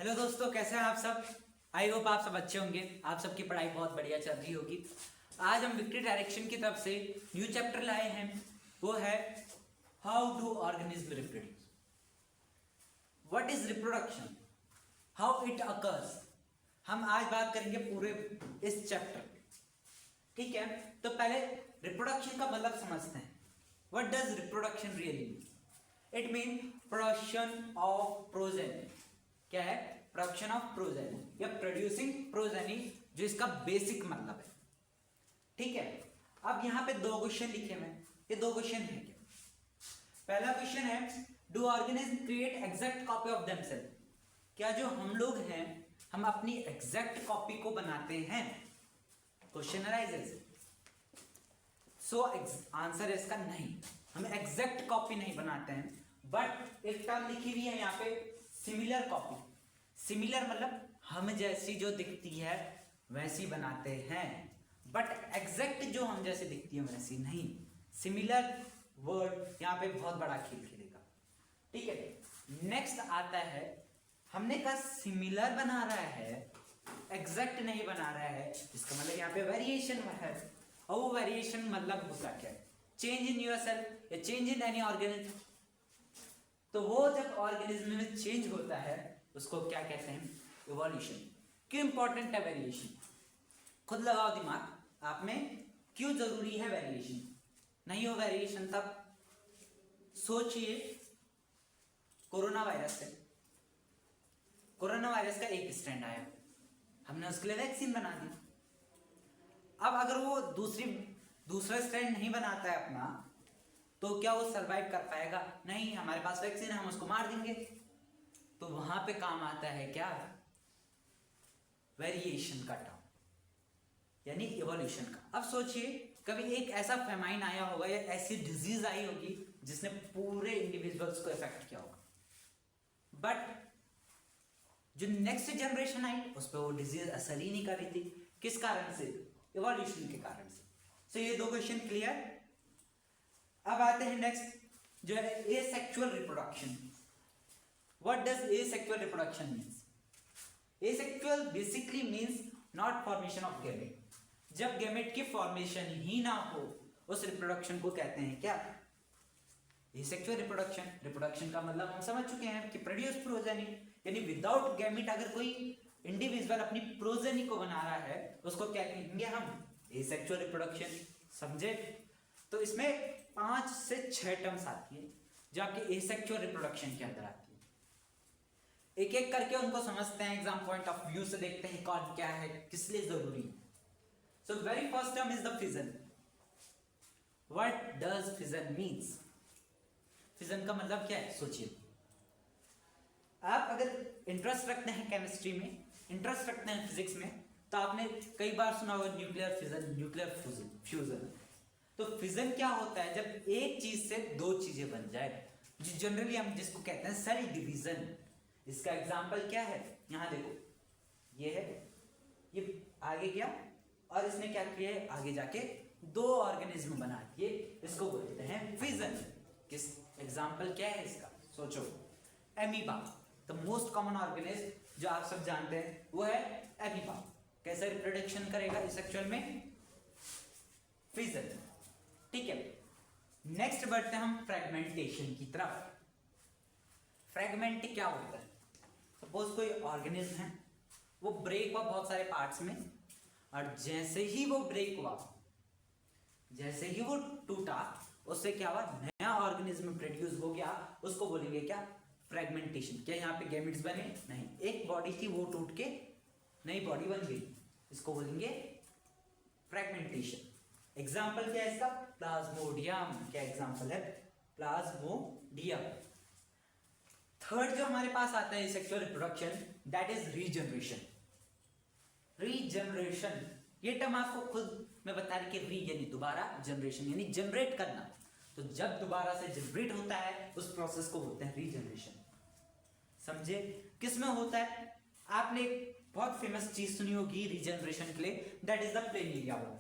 Hello दोस्तों, कैसे हैं आप सब। आई होप आप सब अच्छे होंगे। आप सबकी पढ़ाई बहुत बढ़िया चल रही होगी। आज हम विक्ट्री डायरेक्शन की तरफ से न्यू चैप्टर लाए हैं। वो है how do organism reproduce. What is reproduction, how it occurs. हम आज बात करेंगे पूरे इस चैप्टर पे, ठीक है। तो पहले रिप्रोडक्शन का मतलब समझते हैं। What does reproduction really mean? It mean production of progeny. क्या है? प्रोडक्शन ऑफ प्रोजेनी या प्रोड्यूसिंग प्रोजेनी, जो इसका बेसिक मतलब है, ठीक है। अब यहाँ पे दो क्वेश्चन लिखे हैं। ये दो क्वेश्चन है क्या? पहला क्वेश्चन है, do organism create exact copy of themselves? क्या जो हम लोग हैं, हम अपनी एग्जैक्ट कॉपी को बनाते हैं? Question arises. सो आंसर है इसका नहीं, हम एग्जैक्ट कॉपी नहीं बनाते हैं। बट एक टर्म लिखी हुई है यहाँ पे, सिमिलर कॉपी। सिमिलर मतलब हम जैसी जो दिखती है वैसी बनाते हैं, बट एग्जैक्ट जो हम जैसे दिखती है वैसी नहीं। सिमिलर वर्ड यहाँ पे बहुत बड़ा खेल खेलेगा, ठीक है। नेक्स्ट आता है, हमने कहा सिमिलर बना रहा है, एग्जैक्ट नहीं बना रहा है, इसका मतलब यहाँ पे वेरिएशन है। और वो वेरिएशन मतलब होता क्या है? चेंज इन योरसेल्फ या चेंज इन एनी ऑर्गेनिज्म। तो वो जब ऑर्गेनिज्म में चेंज होता है उसको क्या कहते हैं? इवोल्यूशन। क्यों इंपॉर्टेंट है वेरिएशन? खुद लगाओ दिमाग, आप में क्यों जरूरी है वेरिएशन? नहीं हो वेरिएशन तब सोचिए, कोरोना वायरस है, कोरोना वायरस का एक स्ट्रैंड आया, हमने उसके लिए वैक्सीन बना दी। अब अगर वो दूसरा स्ट्रैंड नहीं बनाता है अपना, तो क्या वो सरवाइव कर पाएगा? नहीं, हमारे पास वैक्सीन है, हम उसको मार देंगे। तो वहां पे काम आता है क्या? वेरिएशन का टर्म, यानी इवोल्यूशन का। अब सोचिए, कभी एक ऐसा फेमाइन आया होगा या ऐसी डिजीज आई होगी जिसने पूरे इंडिविजुअल्स को इफेक्ट किया होगा, बट जो नेक्स्ट जनरेशन आई उस पर वो डिजीज असर ही नहीं कर रही थी। किस कारण से? इवोल्यूशन के कारण से। सो ये दो क्वेश्चन क्लियर। अब आते हैं नेक्स्ट, जो है asexual reproduction. What does asexual reproduction means? Asexual basically means not formation of gamete. जब गैमेट की फॉर्मेशन ही ना हो, उस रिप्रोडक्शन को कहते हैं क्या? Asexual reproduction. रिप्रोडक्शन का मतलब हम समझ चुके हैं कि प्रोड्यूस प्रोजेनी, यानी विदाउट गैमेट अगर कोई इंडिविजुअल अपनी प्रोजेनी को बना रहा है उसको क्या कहेंगे हम? Asexual reproduction. समझे? तो इसमें 5 से 6 टर्म्स आती है जो आपके एसेक्सुअल रिप्रोडक्शन के अंदर आती है। एक एक करके उनको समझते हैं, एग्जाम पॉइंट ऑफ व्यू से देखते हैं कौन क्या है, किस लिए जरूरी है। So very first term is the fission. What does fission means? Fission का मतलब क्या है? सोचिए, आप अगर इंटरेस्ट रखते हैं केमिस्ट्री में, इंटरेस्ट रखते हैं फिजिक्स में, तो आपने कई बार सुना होगा न्यूक्लियर फिजन, न्यूक्लियर फ्यूजन। तो फिजन क्या होता है? जब एक चीज से दो चीजें बन जाए, जो जनरली हम जिसको कहते हैं सेल डिवीजन। इसका एग्जांपल क्या है? यहां देखो, ये है, ये आगे गया और इसने क्या किया है? आगे जाके दो ऑर्गेनिज्म बना दिए, इसको बोलते हैं फिजन। किस एग्जांपल क्या है इसका? सोचो, amoeba, the most common organism जो आप सब जानते हैं वो है एमीबा। कैसे रिप्रोडक्शन करेगा एसेक्सुअल में? फिजन, ठीक है। नेक्स्ट बढ़ते हैं हम फ्रेगमेंटेशन की तरफ। फ्रेगमेंट क्या होता है? सपोज कोई ऑर्गेनिज्म है, वो ब्रेक हुआ बहुत सारे पार्ट्स में, और जैसे ही वो ब्रेक हुआ, जैसे ही वो टूटा, उससे क्या हुआ? नया ऑर्गेनिज्म प्रोड्यूस हो गया, उसको बोलेंगे क्या? फ्रेगमेंटेशन। क्या यहाँ पे गैमेट्स बने? नहीं, एक बॉडी थी वो टूट के नई बॉडी बन गई, इसको बोलेंगे फ्रेगमेंटेशन। एग्जाम्पल क्या है इसका? प्लाज्मोडियम। क्या एग्जाम्पल है? प्लाज्मोडियम। थर्ड जो हमारे पास आता है sexual reproduction, that is regeneration. Regeneration, ये टर्म आपको खुद में बता रही कि री यानी दोबारा, जनरेशन यानी जनरेट करना। तो जब दोबारा से जनरेट होता है उस प्रोसेस को बोलते हैं रीजनरेशन। समझे? किस में होता है? आपने बहुत फेमस चीज सुनी होगी रीजनरेशन के लिए, दैट इज द प्लेनिरिया वर्म।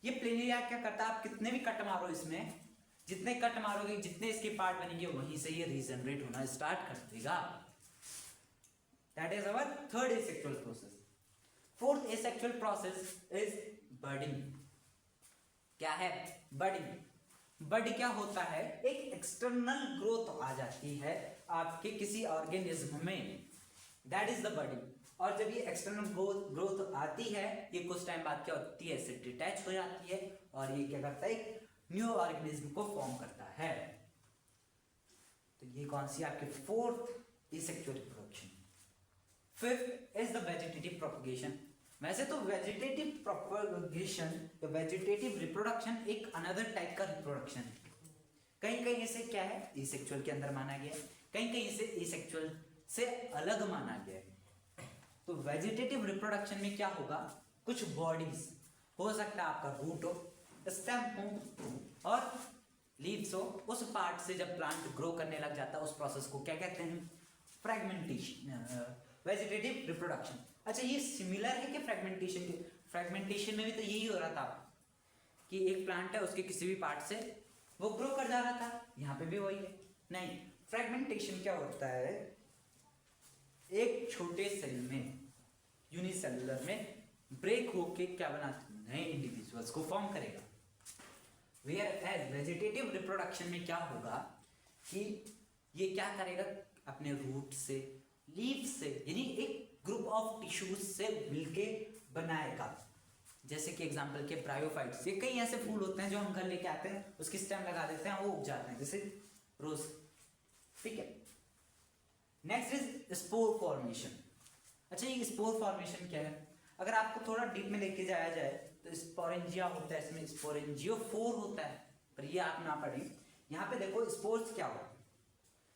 ये प्लेनिरिया क्या करता है? आप कितने भी कट मारो इसमें, जितने कट मारोगे, जितने इसके पार्ट बनेंगे, वहीं से ये रीजनरेट होना स्टार्ट कर देगा। That is our third asexual process. Fourth asexual process is budding. क्या है? बडिंग। बड क्या होता है? एक एक्सटर्नल ग्रोथ आ जाती है आपके किसी ऑर्गेनिज्म में, दैट इज द बडिंग। और जब ये एक्सटर्नल ग्रोथ आती है, ये कुछ टाइम बाद क्या होती है? इससे डिटैच हो जाती है और ये क्या करता है? एक न्यू ऑर्गेनिज्म को फॉर्म करता है। तो ये कौन सी आपकी fourth asexual reproduction. Fifth is the vegetative propagation. वैसे तो वेजिटेटिव प्रोपगेशन या वेजिटेटिव रिप्रोडक्शन एक अनदर टाइप का रिप्रोडक्शन है। कहीं कहीं इसे क्या है? एसेक्सुअल के अंदर माना गया है, कहीं कहीं इसे एसेक्सुअल से अलग माना गया है। तो वेजिटेटिव रिप्रोडक्शन में क्या होगा? कुछ बॉडीज हो सकता है, आपका रूट हो, स्टेम हो और लीव्स हो, उस पार्ट से जब प्लांट ग्रो करने लग जाता है उस प्रोसेस को क्या कहते हैं? Fragmentation, vegetative reproduction. अच्छा, ये सिमिलर है कि फ्रेगमेंटेशन के? फ्रेगमेंटेशन में भी तो यही हो रहा था कि एक प्लांट है, उसके किसी भी पार्ट से वो ग्रो कर जा रहा था, यहाँ पे भी वही है। नहीं, फ्रेगमेंटेशन क्या होता है? एक छोटे सेल में, यूनिसेलुलर में ब्रेक होके क्या बनाते हैं? नए इंडिविजुअल्स को फॉर्म करेगा। वेयर एज वेजिटेटिव रिप्रोडक्शन में क्या होगा कि ये क्या करेगा? अपने रूट से, लीफ से, यानी एक ग्रुप ऑफ टिश्यूज से मिलके बनाएगा। जैसे कि एग्जांपल के ब्रायोफाइट्स, ये कई ऐसे फूल होते हैं जो हम घर लेके आते हैं, उसकी स्टेम लगा देते हैं, वो उग जाते हैं, जैसे रोज। ठीक है। Next is spore formation. अच्छा, ये स्पोर फॉर्मेशन क्या है? अगर आपको थोड़ा डीप में लेके जाया जाए तो स्पोरेंजिया होता है, इसमें स्पोरेंजियोफोर होता है, पर ये आप ना पढ़िए। यहाँ पे देखो स्पोर्स क्या होता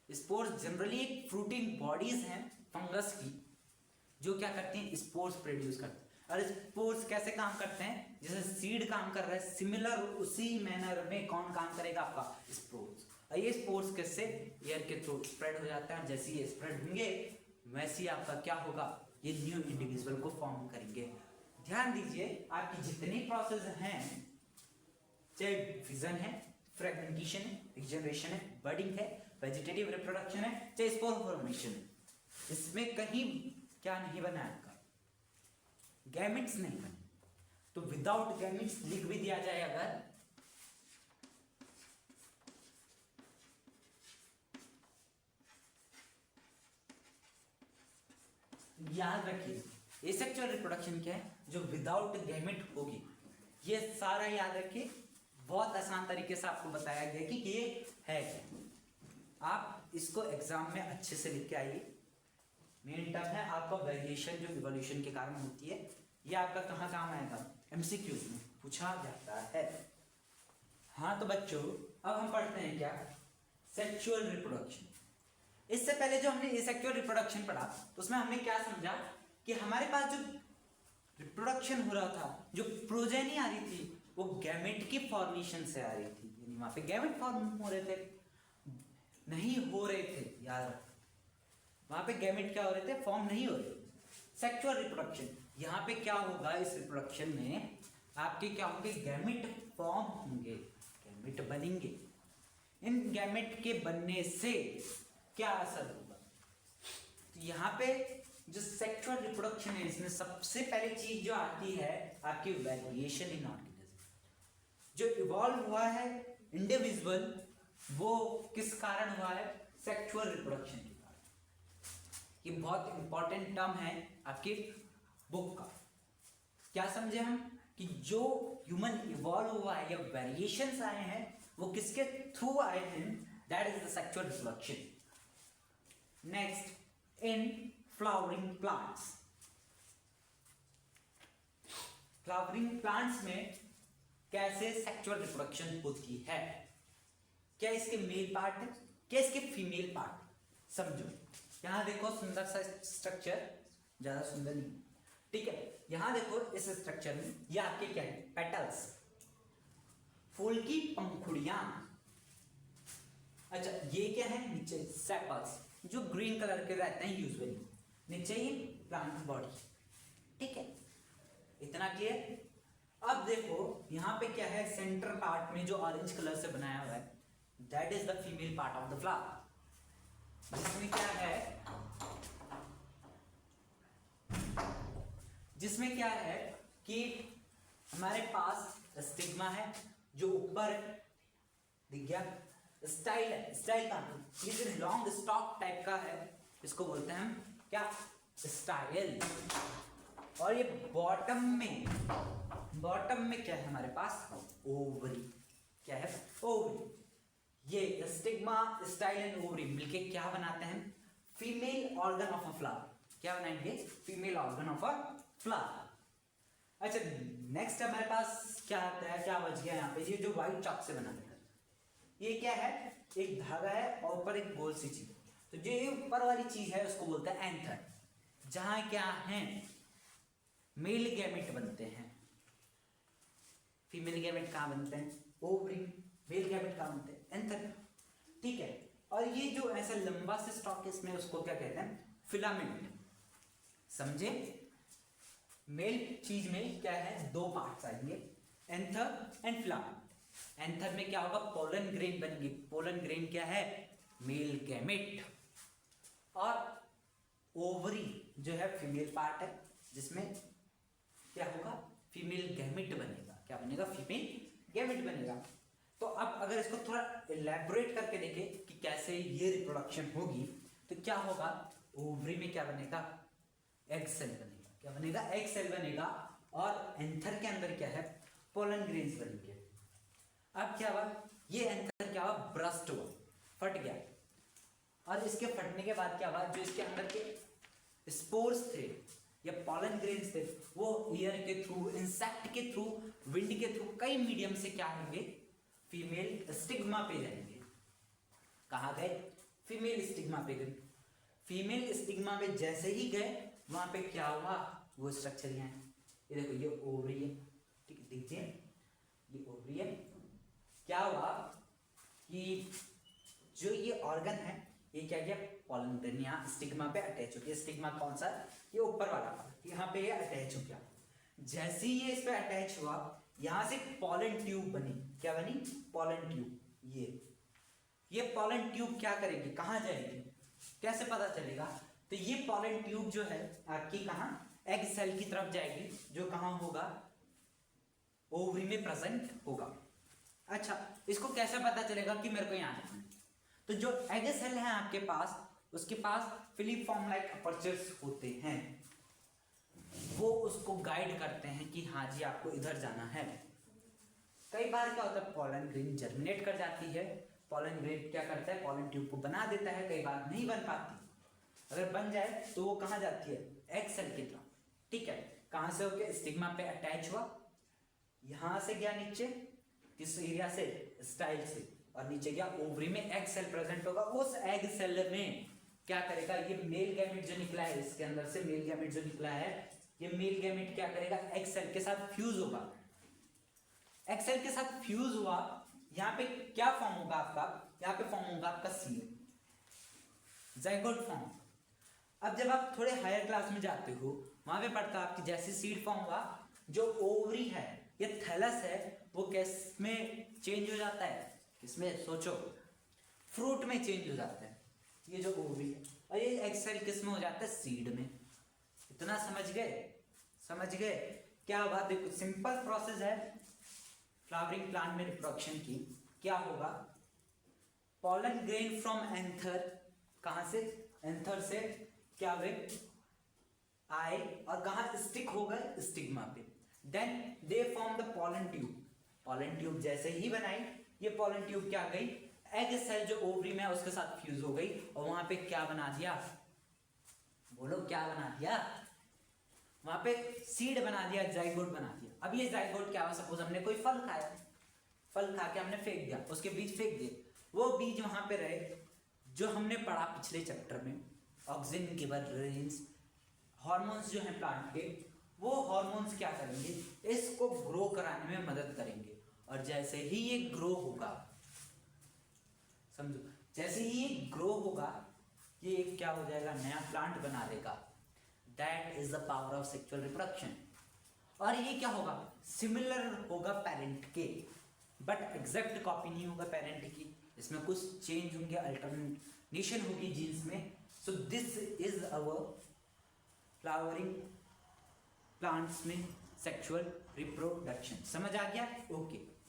है। स्पोर्स जनरली एक फ्रूटिंग बॉडीज हैं फंगस की, जो क्या करती हैं? स्पोर्स प्रोड्यूस करते हैं। और स्पोर्स कैसे काम करते हैं? जैसे सीड काम कर रहा है, सिमिलर उसी मैनर में कौन काम करेगा? आपका स्पोर्स। और ये स्पोर्स कैसे? एयर के थ्रू स्प्रेड हो जाता है। जैसे ये स्प्रेड होंगे वैसे ही आपका क्या होगा? ये न्यू इंडिविजुअल को फॉर्म करेंगे। ध्यान दीजिए, आपकी जितनी प्रोसेस हैं, चाहे फिजन है, फ्रेगमेंटेशन है, रिजनरेशन है, बडिंग है, वेजिटेटिव रिप्रोडक्शन है, चाहे स्पोर फॉर्मेशन है, इसमें कहीं क्या नहीं बना है? आपका गैमेट्स नहीं बने। तो विदाउट गैमेट्स लिख भी दिया जाए अगर, याद रखिए एसेक्सुअल रिप्रोडक्शन क्या है? जो विदाउट गैमेट होगी। ये सारा याद रखिए, बहुत आसान तरीके से आपको बताया गया कि ये है क्या। आप इसको एग्जाम में अच्छे से लिख के आइए। मेन टर्म है आपका वेरिएशन, जो इवोल्यूशन के कारण होती है। ये आपका कहाँ काम आएगा? एमसीक्यूज में पूछा जाता है। हाँ तो बच्चों, अब हम पढ़ते हैं क्या? Sexual reproduction. इससे पहले जो हमने एसेक्सुअल रिप्रोडक्शन पढ़ा, तो उसमें हमने क्या समझा कि हमारे पास जो रिप्रोडक्शन हो रहा था, जो प्रोजेनी आ रही थी, वो गैमेट की फॉर्मेशन से आ रही थी। यानी वहां पे गैमेट फॉर्म हो रहे थे, नहीं हो रहे थे, याद रखो। वहां पे गैमेट क्या हो रहे थे? फॉर्म नहीं हो रहे। सेक्सुअल रिप्रोडक्शन, यहाँ पे क्या होगा? इस रिप्रोडक्शन में आपके क्या होंगे? गैमेट फॉर्म होंगे, गैमेट बनेंगे। इन गैमेट के बनने से क्या असर होगा? तो यहाँ पे जो सेक्सुअल रिप्रोडक्शन है, इसमें सबसे पहले चीज जो आती है आपकी वेरिएशन इन ऑर्गेनिज्म। जो इवॉल्व हुआ है इंडिविजुअल, वो किस कारण हुआ है? सेक्सुअल रिप्रोडक्शन के कारण। ये बहुत इंपॉर्टेंट टर्म है आपकी बुक का। क्या समझे हम कि जो ह्यूमन इवॉल्व हुआ है या वेरिएशंस आए हैं, वो किसके थ्रू आए हैं? That is the sexual reproduction. Next, in flowering plants. Flowering plants में कैसे सेक्सुअल रिप्रोडक्शन होती है? क्या इसके मेल पार्ट है, क्या इसके फीमेल पार्ट? समझो, यहां देखो सुंदर सा स्ट्रक्चर, ज्यादा सुंदर नहीं, ठीक है। यहां देखो इस स्ट्रक्चर में ये आपके क्या है? पेटल्स, फूल की पंखुड़ियां। अच्छा, ये क्या है? नीचे सेपल्स, जो ग्रीन कलर के रहते हैं यूजुअली। नीचे ही प्लांट बॉडी, ठीक है। इतना क्लियर? अब देखो यहां पे क्या है? सेंटर पार्ट में जो ऑरेंज कलर से बनाया हुआ है, that is the female part of the flower. इसमें क्या है? जिसमें क्या है कि हमारे पास स्टिग्मा है जो ऊपर दिख गया, स्टाइल है, स्टाइल का लेकिन लॉन्ग स्टॉक टाइप का है, इसको बोलते हैं हम क्या, स्टाइल। और ये बॉटम में क्या है हमारे पास, ओवरी। क्या है, ओवरी। ये स्टिग्मा, स्टाइल एंड ओवरी मिलके क्या बनाते हैं, female organ of a flower. क्या बनाएंगे, female organ of a flower. अच्छा, नेक्स्ट हमारे पास क्या आता है, क्या बच गया यहाँ पे, ये जो व्हाइट चॉक से बना है, ये क्या है, एक धागा है और ऊपर एक गोल सी चीज। तो जो ये ऊपर वाली चीज है उसको बोलते हैं एंथर, जहां क्या है, मेल गैमेट बनते हैं। फीमेल गैमेट कहां बनते हैं, ओवरी। मेल गैमेट कहां बनते हैं, एंथर। ठीक है। और ये जो ऐसा लंबा से स्टॉक है इसमें, उसको क्या कहते हैं, फिलामेंट। समझे, मेल चीज में क्या है, दो पार्ट्स आएंगे, एंथर एंड फिलामेंट। एंथर में क्या होगा, पोलन ग्रेन बनेंगे। पोलन ग्रेन क्या है, मेल गैमेट। और ओवरी जो है फीमेल पार्ट है, जिसमें क्या होगा, फीमेल गैमेट बनेगा। क्या बनेगा, फीमेल गैमेट बनेगा। तो अब अगर इसको थोड़ा इलैबोरेट करके देखें कि कैसे ये रिप्रोडक्शन होगी, तो क्या होगा, ओवरी में क्या बनेगा, एग सेल बनेगा। क्या बनेगा, एग सेल बनेगा। और एंथर के अंदर क्या है, पोलन ग्रेन्स बनेंगे। अब क्या हुआ, ये एंथर क्या हुआ, ब्रस्ट हुआ, फट गया। और इसके फटने के बाद क्या हुआ, जो इसके अंदर के स्पोर्स थे या पॉलन ग्रेन्स थे, वो एयर के थ्रू, इंसेक्ट के थ्रू, विंड के थ्रू, कई मीडियम से क्या होंगे, फीमेल स्टिग्मा पे जाएंगे। कहाँ गए, फीमेल स्टिग्मा पे गए। फीमेल स्टिग्मा में जैसे ही गए, वहां पे क्या हुआ, वो स्ट्रक्चर यहाँ है। ये देखो, ये ओवरी है, ठीक है, देखिए ये ओवरी है। क्या हुआ कि जो ये ऑर्गन है, ये क्या किया, पॉलन ग्रेन यहाँ स्टिग्मा पे अटैच हो गया। स्टिग्मा कौन सा, ये ऊपर वाला पार्ट, यहाँ पे ये अटैच हो गया। जैसे ही ये इस पे अटैच हुआ, यहाँ से पॉलन ट्यूब बनी। क्या बनी, पॉलन ट्यूब। ये पॉलन ट्यूब क्या करेगी, कहाँ जाएगी, कैसे पता चलेगा, तो ये पॉलन ट्यूब जो है आपकी कहाँ, एग सेल की तरफ जाएगी, जो कहाँ होगा, ओवरी में प्रेजेंट होगा। अच्छा, इसको कैसे पता चलेगा कि मेरे को यहाँ जाना है, तो जो एग सेल है आपके पास, उसके पास फिलीफॉर्म लाइक अपर्चर्स होते हैं, वो उसको गाइड करते हैं कि हाँ जी आपको इधर जाना है। कई बार क्या होता है, पॉलन ग्रेन जर्मिनेट कर जाती है, पॉलन ग्रेन क्या करता है, पॉलन ट्यूब को बना देता है, कई बार नहीं बन पाती। अगर बन जाए तो वो कहाँ जाती है, एग सेल की तरफ। ठीक है, कहाँ से होके, स्टिग्मा पे अटैच हुआ, यहां से गया नीचे, किस एरिया से, स्टाइल से, और नीचे गया ओवरी में, एग सेल प्रेजेंट होगा। उस एग सेल में क्या करेगा, ये मेल गैमेट जो निकला है, इसके अंदर से मेल गैमेट जो निकला है, ये मेल गैमेट क्या करेगा, एग सेल के साथ फ्यूज होगा। एग सेल के साथ फ्यूज हुआ, यहाँ पे क्या फॉर्म होगा आपका, यहाँ पे फॉर्म होगा आपका सीड, जाइगोट फॉर्म। अब जब आप थोड़े हायर क्लास में जाते हो, वहां पे पढ़ता आपकी जैसे सीड फॉर्म हुआ, जो ओवरी है, ये थैलस है, वो किस में चेंज हो जाता है, किसमें, सोचो, फ्रूट में चेंज हो जाता है, ये जो ओवरी है। और ये एग सेल किस में हो जाता है, सीड में। इतना समझ गए, समझ गए क्या बात, देखो सिंपल प्रोसेस है फ्लावरिंग प्लांट में रिप्रोडक्शन की। क्या होगा, पॉलन ग्रेन फ्रॉम एंथर, कहां से, एंथर से क्या हुए, आए, और कहा स्टिक हो गए स्टिग्मा पे। Then they form the pollen tube. Pollen tube जैसे ही बनाई, ये पॉलन ट्यूब क्या गई, एग सेल जो ओवरी में है उसके साथ फ्यूज हो गई, और वहां पे क्या बना दिया, बोलो क्या बना दिया, वहां पे सीड बना दिया, जाइगोट बना दिया। अब ये जाइगोट क्या हुआ, सपोज हमने कोई फल खाया, फल खा के हमने फेंक दिया, उसके बीज फेंक दिए, वो बीज वहां पे रहे, जो हमने पढ़ा पिछले चैप्टर में, ऑक्सीजन गिबरेलिंस, हार्मोन्स जो हैं प्लांट के, वो हार्मोन्स क्या करेंगे, इसको ग्रो कराने में मदद करेंगे। और जैसे ही ये ग्रो होगा, समझो, जैसे ही ये ग्रो होगा, ये क्या हो जाएगा, नया प्लांट बना देगा। That is the power of sexual reproduction. और ये क्या होगा, सिमिलर होगा पेरेंट के, बट एग्जैक्ट कॉपी नहीं होगा पेरेंट की, इसमें कुछ चेंज होंगे, अल्टरनेशन होगी जीन्स में। So this is our flowering plants में सेक्सुअल रिप्रोडक्शन। समझ आ गया? ओके।